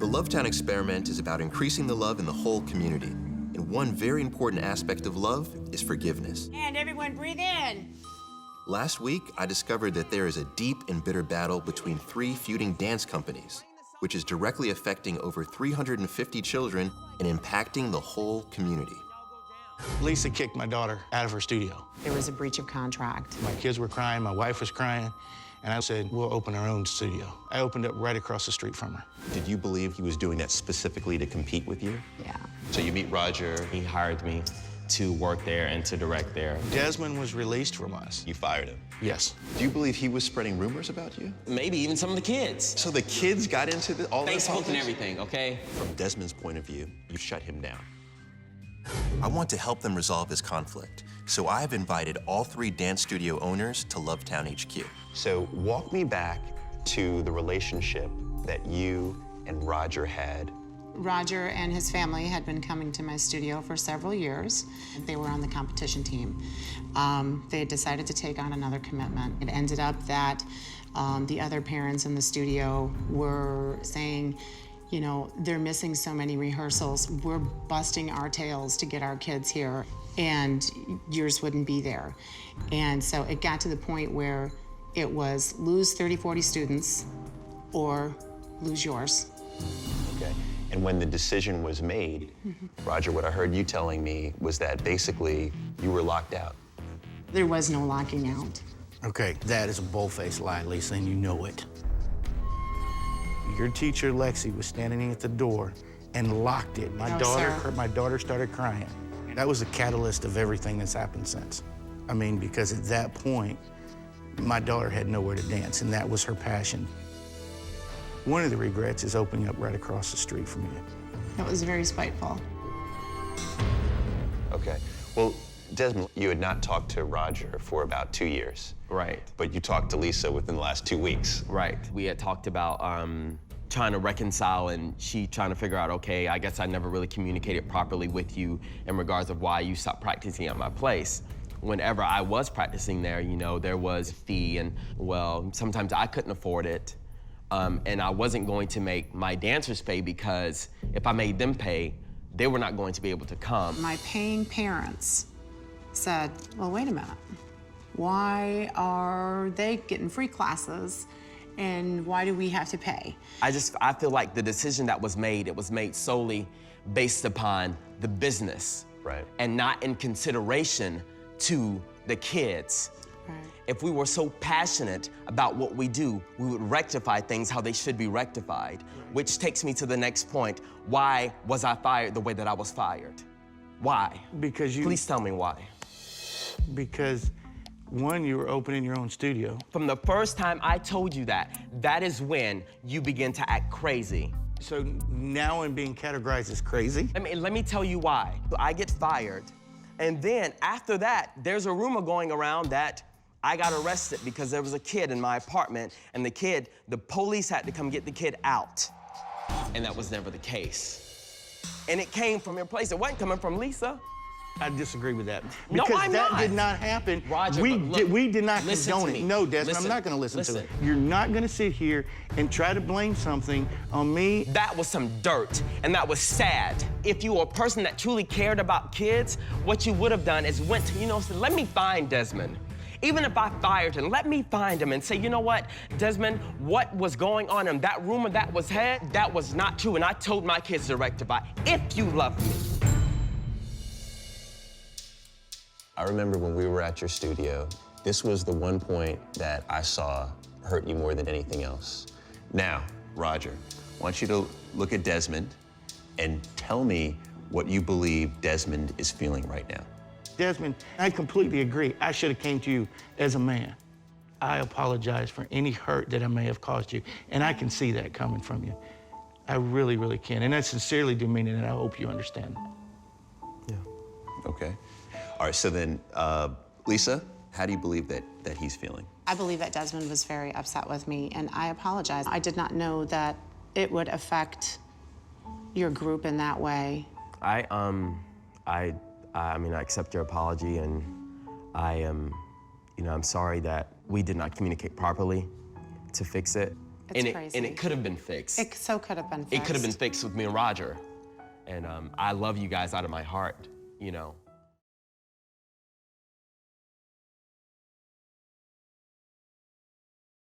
The Lovetown experiment is about increasing the love in the whole community. And one very important aspect of love is forgiveness. And everyone breathe in. Last week, I discovered that there is a deep and bitter battle between 3 feuding dance companies, which is directly affecting over 350 children and impacting the whole community. Lisa kicked my daughter out of her studio. There was a breach of contract. My kids were crying, my wife was crying, and I said, we'll open our own studio. I opened it right across the street from her. Did you believe he was doing that specifically to compete with you? Yeah. So you meet Roger. He hired me to work there and to direct there. Desmond was released from us. You fired him. Yes. Do you believe he was spreading rumors about you? Maybe even some of the kids. So the kids got into all this Facebook and everything, okay? From Desmond's point of view, you shut him down. I want to help them resolve this conflict, so I have invited all 3 dance studio owners to Lovetown HQ. So walk me back to the relationship that you and Roger had. Roger and his family had been coming to my studio for several years. They were on the competition team. They had decided to take on another commitment. It ended up that the other parents in the studio were saying, you know, they're missing so many rehearsals. We're busting our tails to get our kids here, and yours wouldn't be there. And so it got to the point where it was lose 30, 40 students or lose yours. Okay. And when the decision was made, Roger, what I heard you telling me was that basically you were locked out. There was no locking out. Okay, that is a bold-faced lie, Lisa, and you know it. Your teacher, Lexi, was standing at the door and locked it. My daughter started crying. That was the catalyst of everything that's happened since. I mean, because at that point, my daughter had nowhere to dance, and that was her passion. One of the regrets is opening up right across the street from you. It was very spiteful. Okay. Well, Desmond, you had not talked to Roger for about 2 years. Right. But you talked to Lisa within the last 2 weeks. Right. We had talked about trying to reconcile, and she trying to figure out, okay, I guess I never really communicated properly with you in regards of why you stopped practicing at my place. Whenever I was practicing there, you know, there was a fee, and, well, sometimes I couldn't afford it. And I wasn't going to make my dancers pay, because if I made them pay, they were not going to be able to come. My paying parents said, well, wait a minute. Why are they getting free classes, and why do we have to pay? I feel like the decision that was made, it was made solely based upon the business. Right. And not in consideration to the kids. Right. If we were so passionate about what we do, we would rectify things how they should be rectified. Which takes me to the next point. Why was I fired the way that I was fired? Why? Because you... Please tell me why. Because, one, you were opening your own studio. From the first time I told you that, that is when you begin to act crazy. So now I'm being categorized as crazy? Let me tell you why. I get fired, and then after that, there's a rumor going around that I got arrested because there was a kid in my apartment, and the police had to come get the kid out. And that was never the case. And it came from your place. It wasn't coming from Lisa. I disagree with that. No, Because I'm that not. did not happen. Roger, we but look, did not listen to condone me. it. No, Desmond, Listen, I'm not going to listen to listen. it. You're not going to sit here and try to blame something on me. That was some dirt, and that was sad. If you were a person that truly cared about kids, what you would have done is went to, said, let me find Desmond. Even if I fired him, let me find him and say, you know what, Desmond, what was going on in that rumor that was had, that was not true, and I told my kids to rectify, if you love me. I remember when we were at your studio, this was the one point that I saw hurt you more than anything else. Now, Roger, I want you to look at Desmond and tell me what you believe Desmond is feeling right now. Desmond, I completely agree. I should have came to you as a man. I apologize for any hurt that I may have caused you, and I can see that coming from you. I really, really can, and I sincerely do mean it, and I hope you understand that. Yeah. Okay. All right, so then, Lisa, how do you believe that he's feeling? I believe that Desmond was very upset with me, and I apologize. I did not know that it would affect your group in that way. I mean, I accept your apology, and I am, I'm sorry that we did not communicate properly to fix it. It's crazy. And it could have been fixed. It so could have been fixed. It could have been fixed with me and Roger. And I love you guys out of my heart, you know.